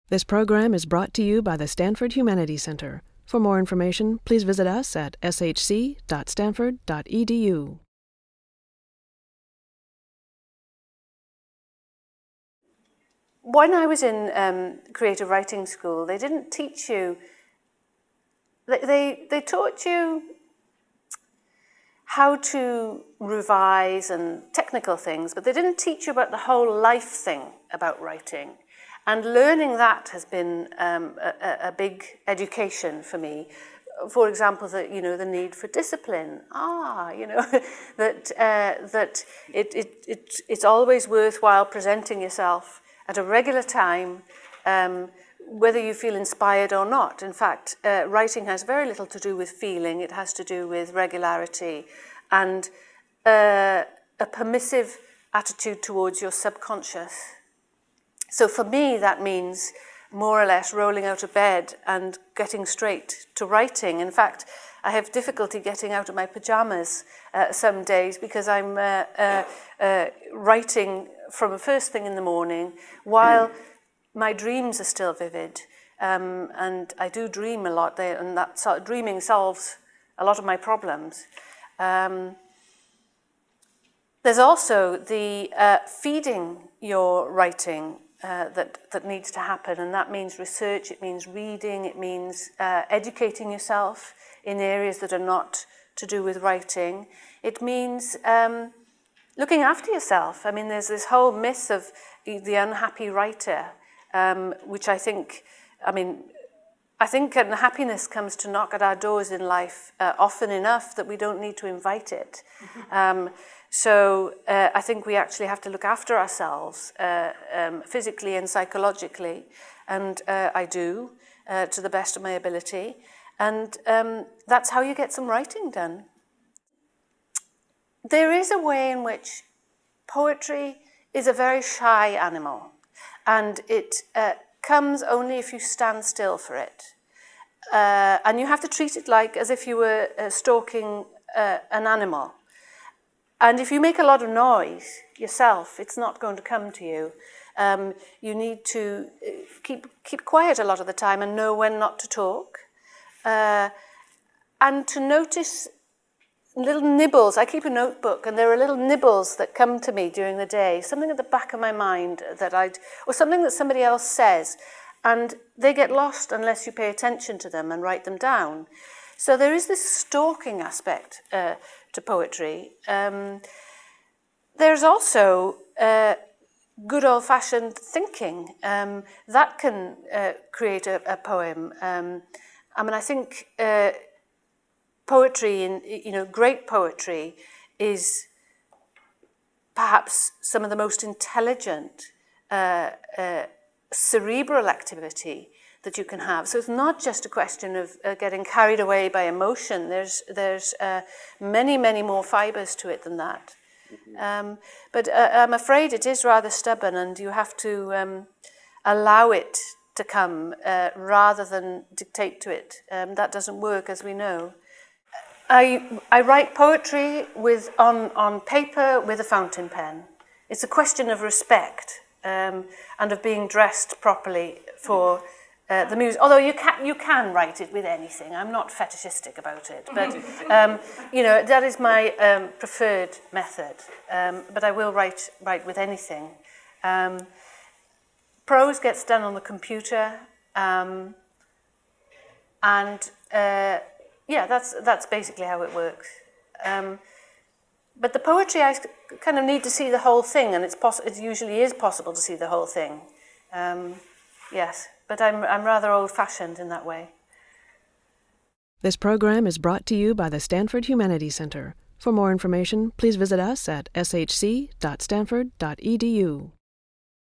This program is brought to you by the Stanford Humanities Center. For more information, please visit us at shc.stanford.edu. When I was in creative writing school, they didn't teach you, they taught you how to revise and technical things, but they didn't teach you about the whole life thing about writing. And learning that has been a big education for me. For example, the need for discipline. That it's always worthwhile presenting yourself at a regular time, whether you feel inspired or not. In fact, writing has very little to do with feeling. It has to do with regularity and a permissive attitude towards your subconscious. So for me, that means more or less rolling out of bed and getting straight to writing. In fact, I have difficulty getting out of my pajamas some days because I'm writing from the first thing in the morning while my dreams are still vivid. And I do dream a lot, and that dreaming solves a lot of my problems. There's also the feeding your writing that needs to happen, and that means research, it means reading, it means educating yourself in areas that are not to do with writing. It means looking after yourself. I mean, there's this whole myth of the unhappy writer, which I think happiness comes to knock at our doors in life often enough that we don't need to invite it. So I think we actually have to look after ourselves physically and psychologically, and I do to the best of my ability. And that's how you get some writing done. There is a way in which poetry is a very shy animal, and it comes only if you stand still for it. And you have to treat it like as if you were stalking an animal. And if you make a lot of noise yourself, it's not going to come to you. You need to keep quiet a lot of the time and know when not to talk. And to notice little nibbles. I keep a notebook, and there are little nibbles that come to me during the day, something at the back of my mind or something that somebody else says, and they get lost unless you pay attention to them and write them down. So there is this stalking aspect to poetry. There's also good old-fashioned thinking that can create a poem. I think poetry, great poetry, is perhaps some of the most intelligent cerebral activity that you can have. So it's not just a question of getting carried away by emotion. There's many, many more fibers to it than that. But I'm afraid it is rather stubborn, and you have to allow it to come rather than dictate to it. That doesn't work, as we know. I write poetry on paper with a fountain pen. It's a question of respect and of being dressed properly for the muse. Although you can write it with anything. I'm not fetishistic about it, but that is my preferred method. But I will write with anything. Prose gets done on the computer, that's basically how it works. But the poetry, I kind of need to see the whole thing, and it usually is possible to see the whole thing. Yes, but I'm rather old-fashioned in that way. This program is brought to you by the Stanford Humanities Center. For more information, please visit us at shc.stanford.edu.